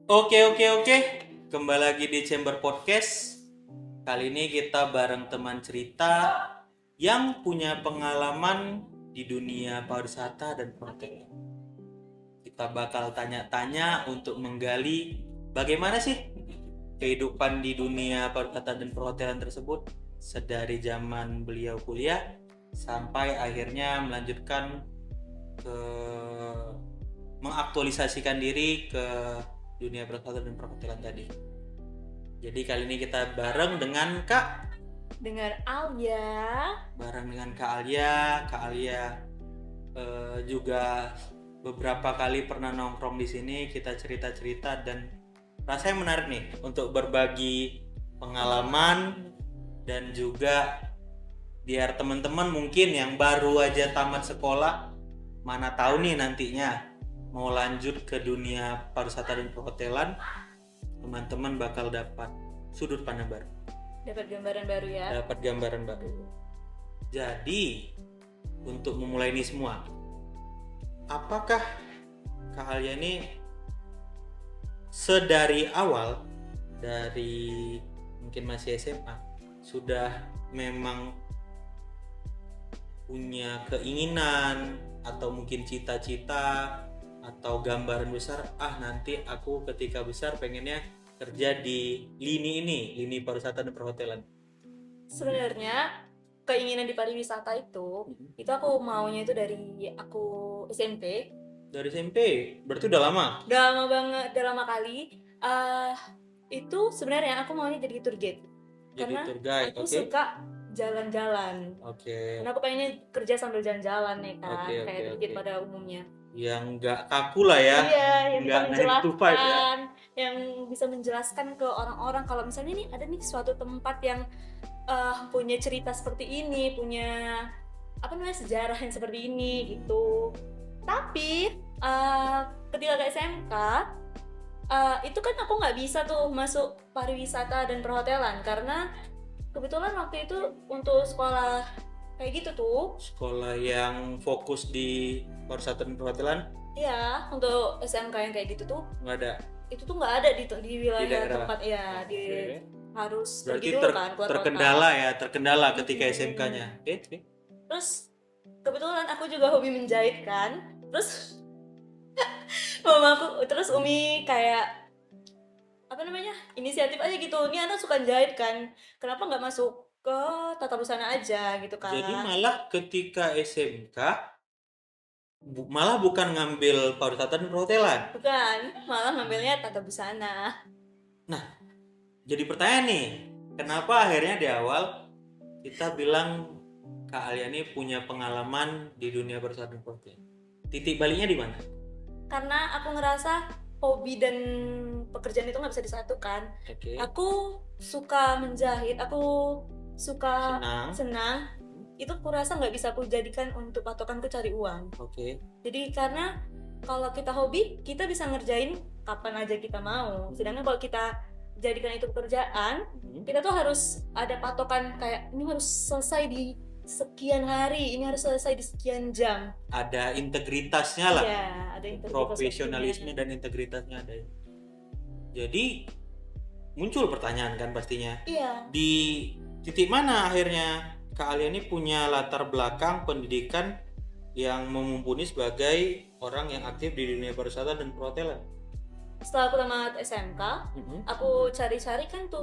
Oke. Kembali lagi di Chamber Podcast. Kali ini kita bareng teman cerita yang punya pengalaman di dunia pariwisata dan perhotelan. Kita bakal tanya-tanya untuk menggali bagaimana sih kehidupan di dunia pariwisata dan perhotelan tersebut sedari zaman beliau kuliah sampai akhirnya melanjutkan ke mengaktualisasikan diri ke dunia pariwisata dan perhotelan tadi. Jadi kali ini kita bareng dengan Alia. Kak Alia juga beberapa kali pernah nongkrong di sini, kita cerita-cerita dan rasanya menarik nih untuk berbagi pengalaman dan juga biar teman-teman mungkin yang baru aja tamat sekolah, mana tahu nih nantinya mau lanjut ke dunia pariwisata dan perhotelan, teman-teman bakal dapat sudut pandang baru, dapat gambaran baru. Jadi untuk memulai ini semua, apakah Kak Alia ini sedari awal dari mungkin masih SMA sudah memang punya keinginan atau mungkin cita-cita atau gambaran besar, nanti aku ketika besar pengennya kerja di lini pariwisata dan perhotelan? Sebenarnya keinginan di pariwisata itu aku maunya itu dari aku SMP. Dari SMP? Berarti udah lama? Udah lama banget, udah lama kali. Itu sebenarnya aku maunya jadi tour guide. Karena tour guide, aku suka jalan-jalan. Karena aku pengennya kerja sambil jalan-jalan ya kan, kayak tour guide pada umumnya. Yang nggak kaku lah ya. Iya, yang bisa menjelaskan, ya. Yang bisa menjelaskan ke orang-orang kalau misalnya nih ada nih suatu tempat yang punya cerita seperti ini, punya sejarah yang seperti ini gitu. Tapi ketika ke SMK itu kan aku nggak bisa tuh masuk pariwisata dan perhotelan karena kebetulan waktu itu untuk sekolah kayak gitu tuh. Sekolah yang fokus di pariwisata dan perhotelan? Iya, untuk SMK yang kayak gitu tuh nggak ada. Itu tuh nggak ada di wilayah tempat ya. Harus berarti pergi dulu kan keluar terkendala ketika SMK-nya. Terus kebetulan aku juga hobi menjahit kan. Terus mamaku, terus Umi kayak inisiatif aja gitu. Ini anak suka jahit kan, kenapa nggak masuk ke tata busana aja gitu kan. Jadi malah ketika SMK malah bukan ngambil pariwisata dan perhotelan? Bukan, malah ngambilnya tata busana. Nah, jadi pertanyaan nih, kenapa akhirnya di awal kita bilang Kak Alia ini punya pengalaman di dunia pariwisata dan perhotelan? Titik baliknya di mana? Karena aku ngerasa hobi dan pekerjaan itu nggak bisa disatukan. Aku suka menjahit, aku suka senang. Itu kurasa nggak bisa aku jadikan untuk patokanku cari uang. Jadi karena kalau kita hobi, kita bisa ngerjain kapan aja kita mau. Sedangkan kalau kita jadikan itu pekerjaan, kita tuh harus ada patokan kayak ini harus selesai di sekian hari, ini harus selesai di sekian jam. Ada integritasnya lah. Iya, ada integritas. Profesionalisme dan integritasnya ada. Jadi muncul pertanyaan kan pastinya. Iya. Di titik mana akhirnya Kak Alia ini punya latar belakang pendidikan yang mumpuni sebagai orang yang aktif di dunia pariwisata dan perhotelan? Setelah aku tamat SMK, aku cari-cari kan tuh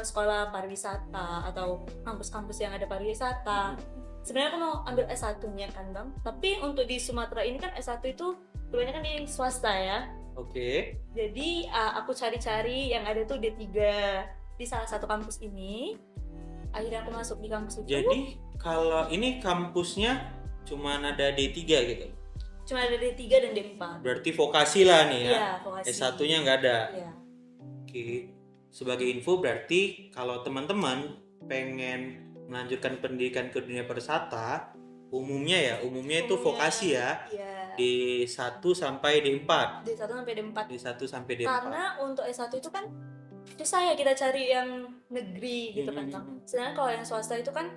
sekolah pariwisata atau kampus-kampus yang ada pariwisata. Sebenarnya aku mau ambil S1-nya kan Bang, tapi untuk di Sumatera ini kan S1 itu kebanyakan di swasta ya. Jadi aku cari-cari yang ada tuh D3 di salah satu kampus ini. Akhirnya aku masuk di kampus itu. Jadi kalau ini kampusnya cuma ada D3 gitu? Cuma ada D3 dan D4. Berarti vokasi lah nih ya? Iya, vokasi. S1-nya nggak ada? Iya. Sebagai info berarti kalau teman-teman pengen melanjutkan pendidikan ke dunia pariwisata, umumnya itu vokasi ya? Iya. D1 sampai D4? D1 sampai D4. D1 sampai D4. Karena untuk S1 itu kan susah ya kita cari yang negeri gitu kan Bang. Sedangkan kalau yang swasta itu kan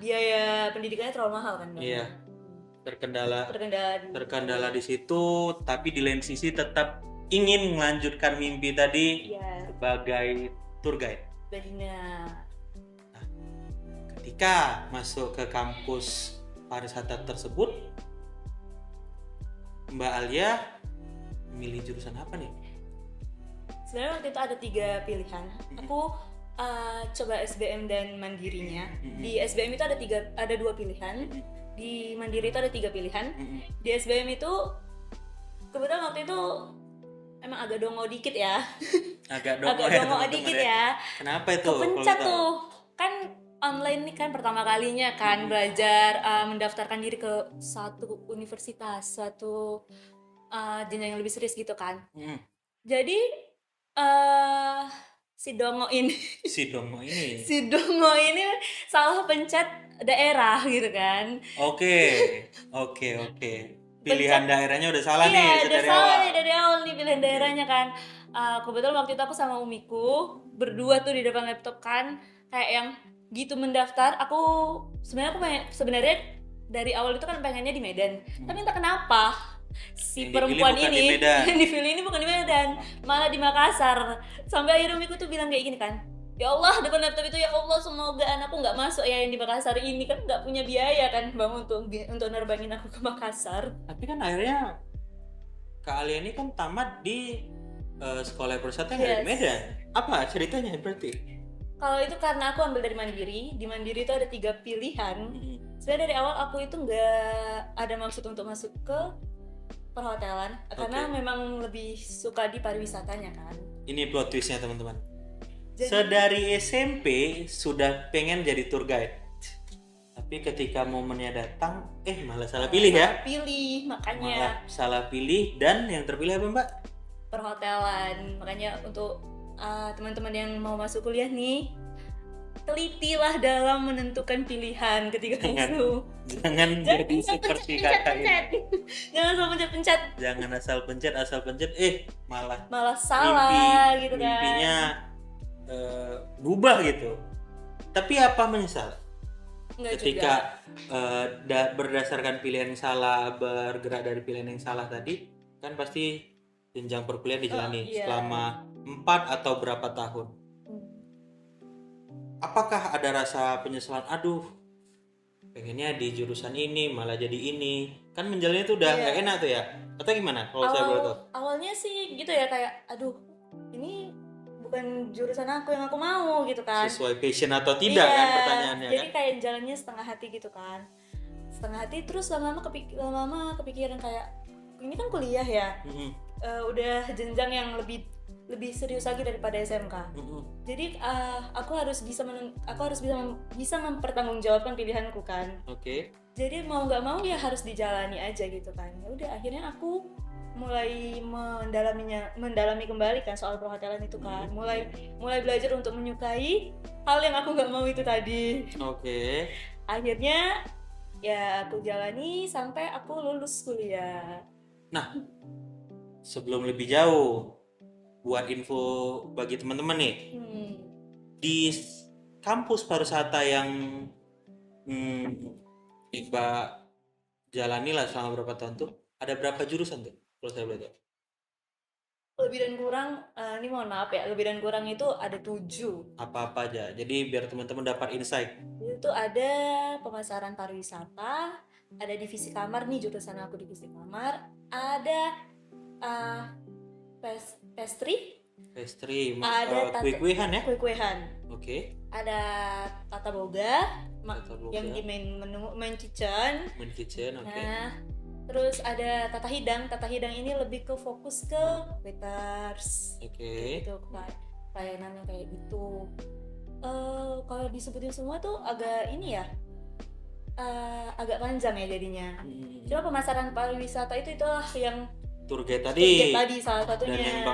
biaya pendidikannya terlalu mahal kan. Iya. Terkendala di situ, tapi di lain sisi tetap ingin melanjutkan mimpi tadi sebagai tour guide. Benar. Nah, ketika masuk ke kampus pariwisata tersebut, Mbak Alia memilih jurusan apa nih? Sebenarnya waktu itu ada 3 pilihan. Aku coba SBM dan mandirinya. Di SBM itu ada 2 pilihan. Di mandiri itu ada 3 pilihan. Di SBM itu kebetulan waktu itu emang agak dongo dikit ya. Agak dongo dikit ya. Kenapa itu? Kepencet tuh. Kan online nih kan pertama kalinya kan belajar mendaftarkan diri ke satu universitas, suatu jenjang yang lebih serius gitu kan. Jadi si dongo ini salah pencet daerah gitu kan. Oke. Pilihan daerahnya udah salah nih dari awal nih pilihan daerahnya kan. Kebetulan waktu itu aku sama umiku berdua tuh di depan laptop kan, kayak yang gitu mendaftar. Aku sebenarnya dari awal itu kan pengennya di Medan, tapi entah kenapa si perempuan ini yang dipilih ini bukan di Medan, malah di Makassar. Sampai akhirnya umiku tuh bilang kayak gini kan, ya Allah, depan laptop itu, ya Allah semoga anakku nggak masuk ya yang di Makassar ini, kan nggak punya biaya kan bang untuk nerbangin aku ke Makassar. Tapi kan akhirnya Kak Alia ini kan tamat di sekolah pariwisata yang di Medan. Apa ceritanya berarti? Kalau itu karena aku ambil dari mandiri. Di mandiri itu ada 3 pilihan. Sebenarnya dari awal aku itu nggak ada maksud untuk masuk ke perhotelan, karena memang lebih suka di pariwisatanya kan. Ini plot twistnya teman-teman. Sedari SMP sudah pengen jadi tour guide, tapi ketika momennya datang malah salah pilih ya. Makanya salah pilih, dan yang terpilih apa Mbak? Perhotelan. Makanya untuk teman-teman yang mau masuk kuliah nih, telitilah dalam menentukan pilihan ketika masuk. Jangan jadi seperti kata ini. Jangan asal pencet-pencet. Jangan asal pencet malah salah gitu kan. Mimpinya berubah gitu. Tapi apa menyesal? Ketika berdasarkan pilihan yang salah, bergerak dari pilihan yang salah tadi, kan pasti jenjang perkuliahan dijalani selama 4 atau berapa tahun. Apakah ada rasa penyesalan? Aduh, pengennya di jurusan ini malah jadi ini. Kan menjalannya itu udah gak enak tuh ya. Atau gimana kalau saya boleh tahu? Awalnya sih gitu ya, kayak aduh, ini bukan jurusan aku yang aku mau gitu kan. Sesuai passion atau tidak kan pertanyaannya. Jadi kayak jalannya setengah hati gitu kan. Setengah hati, terus lama-lama kepikiran kayak ini kan kuliah ya. Udah jenjang yang lebih serius lagi daripada SMK. Jadi aku harus bisa mempertanggungjawabkan pilihanku kan. Jadi mau nggak mau ya harus dijalani aja gitu kan. Ya udah, akhirnya aku mulai mendalami kembali kan soal perhotelan itu kan. Mulai belajar untuk menyukai hal yang aku nggak mau itu tadi. Akhirnya ya aku jalani sampai aku lulus kuliah. Nah, sebelum lebih jauh, buat info bagi teman-teman nih, di kampus pariwisata yang Mbak jalani lah selama berapa tahun tuh, ada berapa jurusan tuh kalau saya boleh tahu? Lebih dan kurang, ini mohon maaf ya, lebih dan kurang itu ada 7. Apa-apa aja, jadi biar teman-teman dapat insight. Itu ada pemasaran pariwisata, ada divisi kamar nih, jurusan aku divisi kamar, ada pastry, ada kue-kuehan ya? Kue-kuehan. Ada tata boga, yang di main kitchen. Nah, terus ada tata hidang ini lebih ke fokus ke waiters. Gitu, pelayanannya kayak gitu. Kalau disebutin semua tuh agak ini ya, agak panjang ya jadinya. Cuma pemasaran pariwisata itu itulah yang tour guide tadi salah satunya.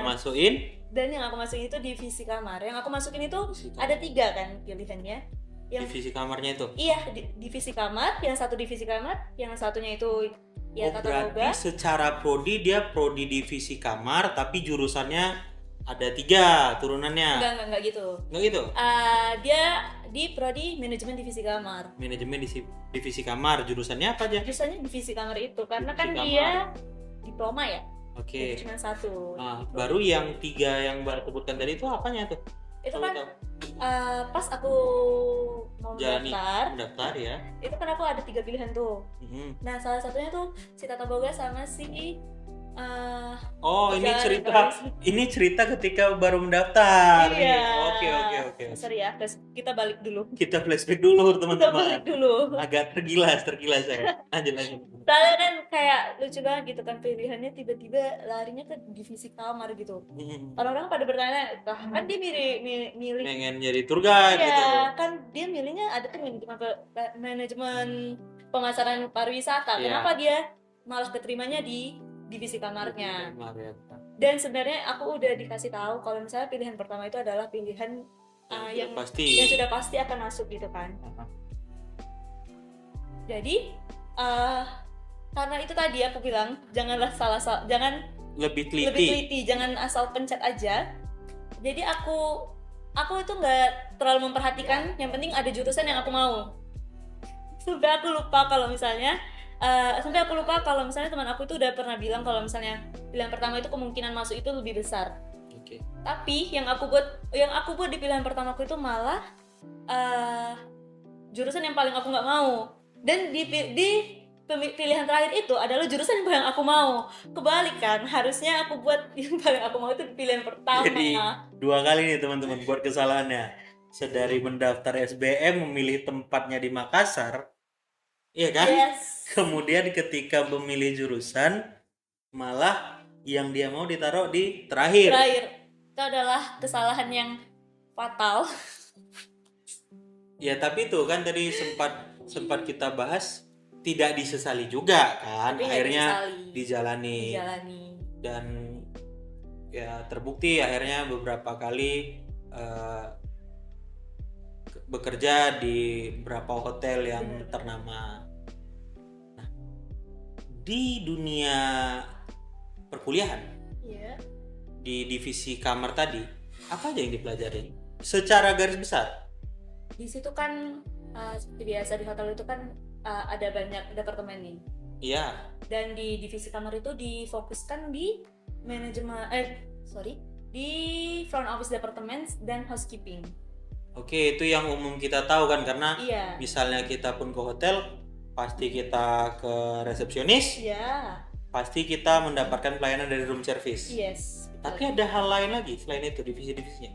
Dan yang aku masukin itu divisi kamar. Yang aku masukin itu ada 3 kan pilihannya. Divisi kamarnya itu? Iya, divisi kamar. Yang satu divisi kamar, yang satunya itu ya tata boga. Berarti secara prodi dia prodi divisi kamar, tapi jurusannya ada 3 turunannya. Enggak gitu. Enggak gitu? Dia di prodi manajemen divisi kamar. Manajemen divisi kamar, jurusannya apa aja? Jurusannya divisi kamar itu, karena Divisi kan kamar. dia diploma ya. Oke. Jadi cuma 1. Baru yang 3 yang Mbak sebutkan tadi itu apanya tuh? Itu kan pas aku mau mendaftar ya. Itu kan aku ada 3 pilihan tuh. Nah, salah satunya tuh si Tata Boga sama si ini cerita ketika baru mendaftar. Iya. Oke. Sorry ya, kita balik dulu. Kita flashback dulu teman-teman. Kita balik dulu. Agak tergilas saya. Lanjut. Soalnya kan kayak lucu banget gitu kan, pilihannya tiba-tiba larinya ke divisi kamar gitu. Orang-orang pada bertanya, kan dia milih pengen jadi tour guide gitu. Iya, kan dia milihnya ada tuh manajemen pemasaran pariwisata. Kenapa dia malah keterimanya di divisi kamarnya? Dan sebenarnya aku udah dikasih tahu kalau misalnya pilihan pertama itu adalah pilihan yang sudah pasti akan masuk gitu kan. Jadi karena itu tadi aku bilang jangan lebih teliti, jangan asal pencet aja. Jadi aku itu nggak terlalu memperhatikan, yang penting ada jurusan yang aku mau. Sampai aku lupa kalau misalnya teman aku itu udah pernah bilang kalau misalnya pilihan pertama itu kemungkinan masuk itu lebih besar. Okay. Tapi yang aku buat di pilihan pertamaku itu malah jurusan yang paling aku nggak mau. Dan di pilihan terakhir itu adalah jurusan yang paling aku mau. Kebalik kan, harusnya aku buat yang paling aku mau itu di pilihan pertama. Jadi 2 kali nih teman-teman buat kesalahannya. Sedari mendaftar SBM memilih tempatnya di Makassar, iya kan? Yes. Kemudian ketika memilih jurusan malah yang dia mau ditaruh di terakhir. Itu adalah kesalahan yang fatal. Ya tapi itu kan tadi sempat kita bahas, tidak disesali juga kan. Tapi akhirnya dijalani. Dan ya terbukti akhirnya beberapa kali bekerja di beberapa hotel yang ternama. Nah, di dunia perkuliahan, di divisi kamar tadi, apa aja yang dipelajari? Secara garis besar? Di situ kan seperti biasa di hotel itu kan ada banyak departemen nih. Iya. Dan di divisi kamar itu difokuskan di di front office department dan housekeeping. Oke, itu yang umum kita tahu kan, karena misalnya kita pun ke hotel pasti kita ke resepsionis. Iya. Pasti kita mendapatkan pelayanan dari room service. Yes. Tapi ada hal lain lagi selain itu divisi-divisinya.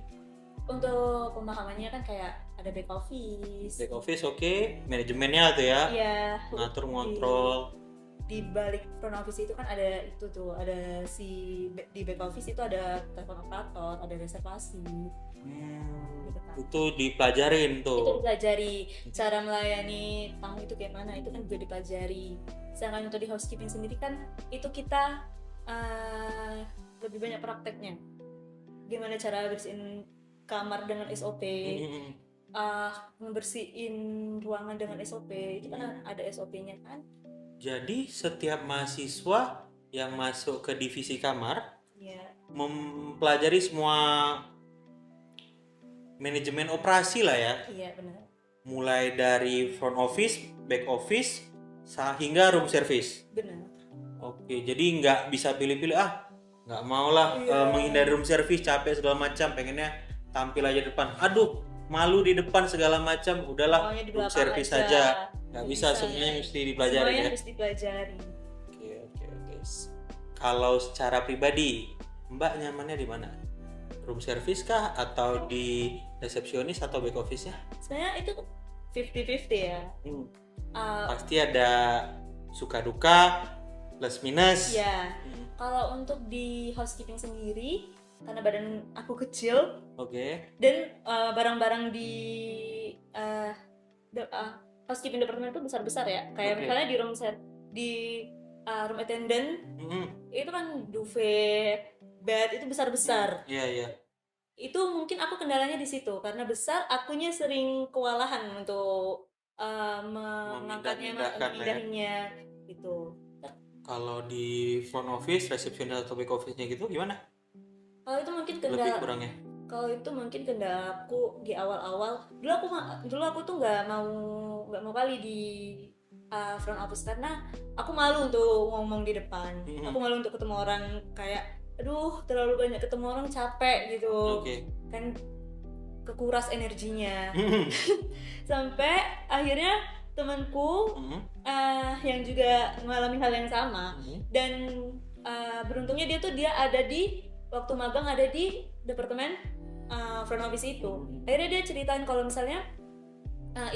Untuk pemahamannya kan kayak ada back office. Back office manajemennya tuh ya. Iya. Ngatur ngontrol. Di balik front office itu kan ada di back office itu ada telepon operator, ada reservasi. Gitu kan. Itu dipelajarin tuh. Itu dipelajari, cara melayani tamu itu kayak mana, itu kan juga dipelajari. Sedangkan untuk di housekeeping sendiri kan itu kita lebih banyak prakteknya. Gimana cara bersihin kamar dengan SOP, membersihin ruangan dengan SOP, itu kan ada SOP-nya kan. Jadi setiap mahasiswa yang masuk ke divisi kamar mempelajari semua manajemen operasi lah ya. Iya benar. Mulai dari front office, back office, hingga room service. Benar. Oke, jadi nggak bisa pilih-pilih, nggak mau lah menghindari room service, capek segala macam, pengennya tampil aja depan. Aduh, malu di depan segala macam, udahlah room service aja. Nggak bisa, semuanya mesti dipelajari. Semuanya harus dipelajari. Oke. Kalau secara pribadi, Mbak nyamannya di mana? Room service kah atau di resepsionis atau back office ya? Sebenarnya itu 50-50 ya. Pasti ada suka duka, plus minus. Ya. Kalau untuk di housekeeping sendiri, karena badan aku kecil, dan barang-barang di housekeeping department itu besar-besar ya. Kayak misalnya di room attendant, itu kan duvet, bed itu besar-besar. Iya. Itu mungkin aku kendalanya di situ, karena besar, akunya sering kewalahan untuk memindahinnya gitu. Kalau di front office, resepsionis atau back office-nya gitu gimana? Kalau itu mungkin lebih kurangnya. Kalau itu mungkin kendalaku di awal-awal. Dulu aku tuh nggak mau kali di front office karena aku malu untuk ngomong di depan. Aku malu untuk ketemu orang, kayak aduh terlalu banyak ketemu orang, capek gitu. Kan kekuras energinya. Sampai akhirnya temanku yang juga mengalami hal yang sama, dan beruntungnya dia ada di waktu magang, ada di departemen front office itu. Akhirnya dia ceritain kalau misalnya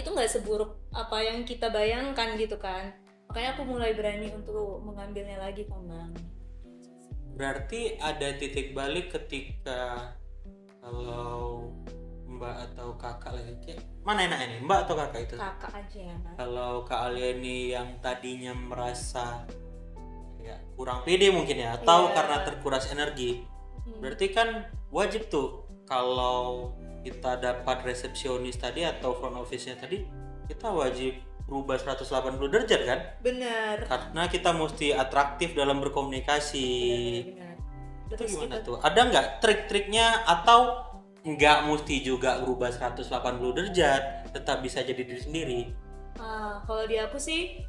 itu nggak seburuk apa yang kita bayangkan gitu kan. Makanya aku mulai berani untuk mengambilnya lagi, Komang. Berarti ada titik balik ketika kalau Mbak atau kakak lagi, mana enaknya nih, Mbak atau kakak itu? Kakak aja ya. Kalau Kak Alia ini yang tadinya merasa ya kurang pede mungkin ya, atau karena terkuras energi, berarti kan wajib tuh kalau kita dapat resepsionis tadi atau front office-nya tadi, kita wajib berubah 180 derajat kan? Benar. Karena kita mesti atraktif dalam berkomunikasi. Benar. Itu gimana tuh? Ada nggak trik-triknya, atau nggak mesti juga berubah 180 derajat, tetap bisa jadi diri sendiri? Kalau di aku sih,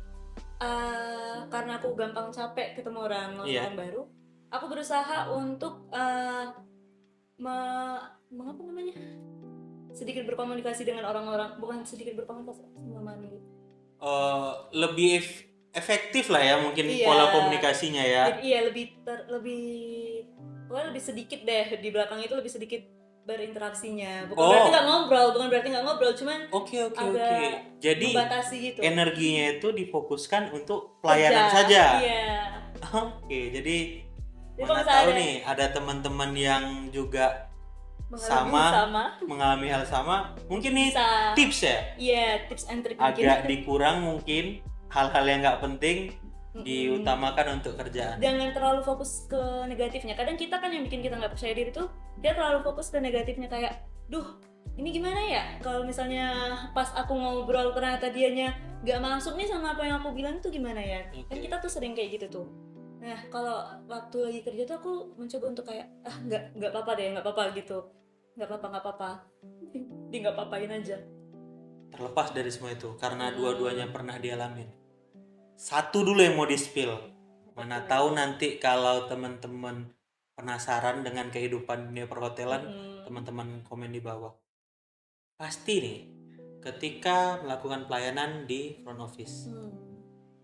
karena aku gampang capek ketemu orang baru, aku berusaha untuk sedikit berkomunikasi dengan orang-orang, bukan sedikit berkomunikasi, lebih efektif lah ya mungkin pola komunikasinya ya. Lebih sedikit deh di belakang itu, lebih sedikit berinteraksinya. Bukan berarti nggak ngobrol, cuman agak jadi membatasi gitu. Energinya itu difokuskan untuk pelayanan saja. Iya. Jadi mana tahu nih ada teman-teman yang juga mengalami hal sama, mungkin nih tips ya. Iya, tips and trick agak dikurang mungkin hal-hal yang nggak penting, diutamakan untuk kerjaan. Jangan terlalu fokus ke negatifnya. Kadang kita kan yang bikin kita nggak percaya diri tuh, dia terlalu fokus ke negatifnya, kayak ini gimana ya kalau misalnya pas aku ngobrol ternyata dianya nggak masuk nih sama apa yang aku bilang, tuh gimana ya. Kan kita tuh sering kayak gitu tuh. Nah, kalau waktu lagi kerja tuh aku mencoba untuk kayak nggak apa-apa gitu, nggak apa-apa di nggak apa-apain aja, terlepas dari semua itu, karena dua-duanya pernah dialamin. Satu dulu yang mau di-spill, mana tahu nanti kalau teman-teman penasaran dengan kehidupan dunia perhotelan, teman-teman komen di bawah. Pasti nih ketika melakukan pelayanan di front office,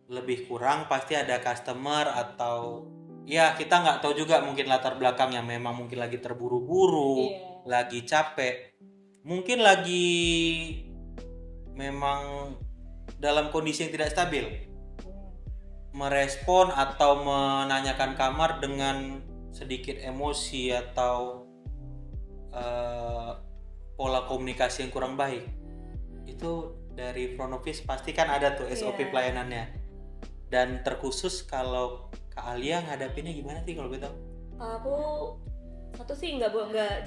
lebih kurang pasti ada customer, atau ya kita nggak tahu juga mungkin latar belakangnya, memang mungkin lagi terburu-buru, lagi capek, mungkin lagi memang dalam kondisi yang tidak stabil, merespon atau menanyakan kamar dengan sedikit emosi atau pola komunikasi yang kurang baik. Itu dari front office pasti kan ada tuh SOP pelayanannya. Dan terkhusus kalau Kak Alia ngadapinnya gimana sih kalau gue tahu? Aku satu sih nggak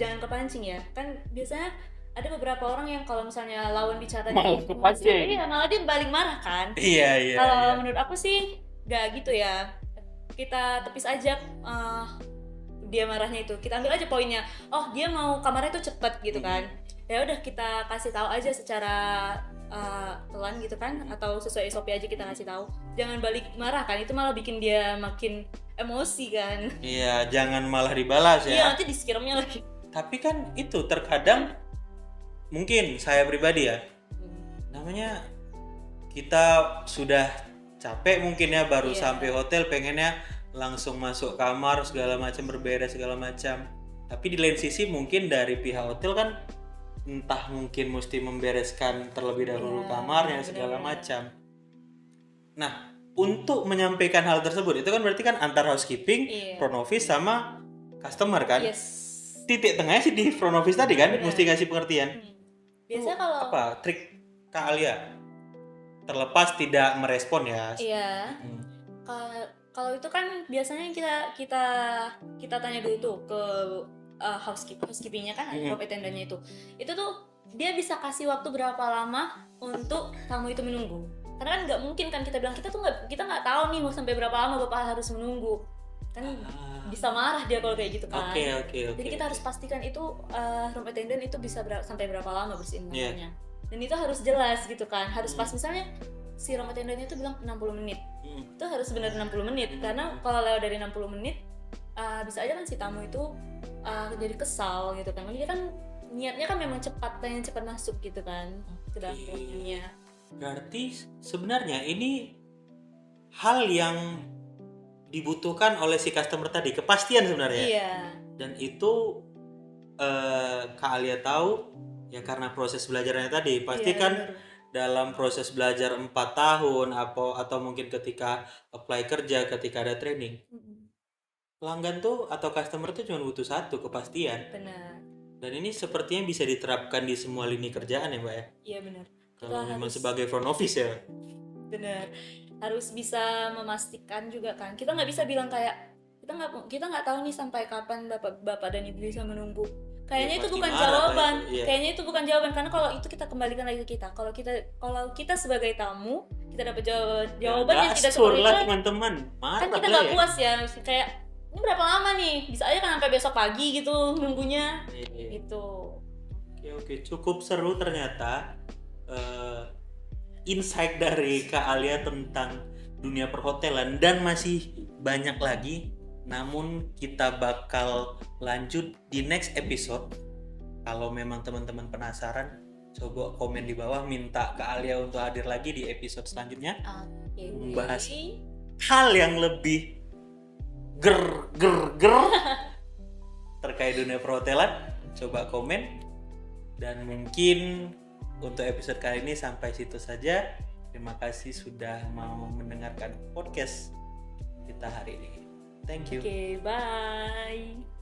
jangan kepancing ya. Kan biasanya ada beberapa orang yang kalau misalnya lawan bicara malah kepancing. Malah dia balik marah kan. Iya. Kalau menurut aku sih nggak gitu ya. Kita tepis aja dia marahnya itu. Kita ambil aja poinnya. Oh, dia mau kamarnya tuh cepet gitu kan. Ya udah, kita kasih tahu aja secara pelan gitu kan, atau sesuai SOP aja kita kasih tahu. Jangan balik marah kan, itu malah bikin dia makin emosi kan. Iya, jangan malah dibalas ya. Iya, nanti disiramnya lagi. Tapi kan itu terkadang mungkin saya pribadi ya, namanya kita sudah capek mungkin ya, baru sampai hotel pengennya langsung masuk kamar segala macam, berberes segala macam. Tapi di lain sisi mungkin dari pihak hotel kan entah mungkin mesti membereskan terlebih dahulu kamarnya segala macam. Nah, untuk menyampaikan hal tersebut itu kan berarti kan antar housekeeping, front office sama customer kan. Titik tengahnya sih di front office tadi kan, mesti kasih pengertian. Biasanya kalau apa trik Kak Alia? Terlepas tidak merespon ya. Iya. Kalau itu kan biasanya kita tanya dulu tuh ke housekeepingnya kan, top attendant-nya itu tuh dia bisa kasih waktu berapa lama untuk tamu itu menunggu. Karena kan nggak mungkin kan kita bilang kita nggak tahu nih mau sampai berapa lama bapak harus menunggu. kan bisa marah dia kalau kayak gitu kan. Oke. Jadi kita harus pastikan itu room attendant itu bisa sampai berapa lama bersihin kamarnya. Dan itu harus jelas gitu kan, harus pas misalnya si room attendant itu bilang 60 menit. Itu harus benar 60 menit karena kalau lewat dari 60 menit bisa aja kan si tamu itu jadi kesal gitu kan. Dia kan niatnya kan memang pengen cepat masuk gitu kan ke dalam ruangannya. Berarti sebenarnya ini hal yang dibutuhkan oleh si customer tadi, kepastian sebenarnya. Iya. Dan itu Kak Alia tahu ya karena proses belajarnya tadi. Pasti kan dalam proses belajar 4 tahun atau mungkin ketika apply kerja, ketika ada training, pelanggan tuh atau customer tuh cuma butuh satu, kepastian. Benar. Dan ini sepertinya bisa diterapkan di semua lini kerjaan ya Mbak ya? Iya benar. Kalau memang sebagai front office ya. Benar. Harus bisa memastikan juga kan. Kita nggak bisa bilang kayak kita nggak tahu nih sampai kapan bapak dan ibu bisa menunggu. Kayaknya itu bukan jawaban. Kayaknya itu bukan jawaban karena kalau itu kita kembalikan lagi ke kita. Kalau kita sebagai tamu kita dapat jawaban yang tidak seperti itu. Teman-teman. Kan kita nggak puas ya. Kayak ini berapa lama nih? Bisa aja kan sampai besok pagi gitu nunggunya. Gitu. Oke, cukup seru ternyata. Insight dari Kak Alia tentang dunia perhotelan dan masih banyak lagi, namun kita bakal lanjut di next episode. Kalau memang teman-teman penasaran, coba komen di bawah, minta Kak Alia untuk hadir lagi di episode selanjutnya. Membahas hal yang lebih ger terkait dunia perhotelan. Coba komen. Dan mungkin untuk episode kali ini sampai situ saja. Terima kasih sudah mau mendengarkan podcast kita hari ini. Thank you. Oke, bye.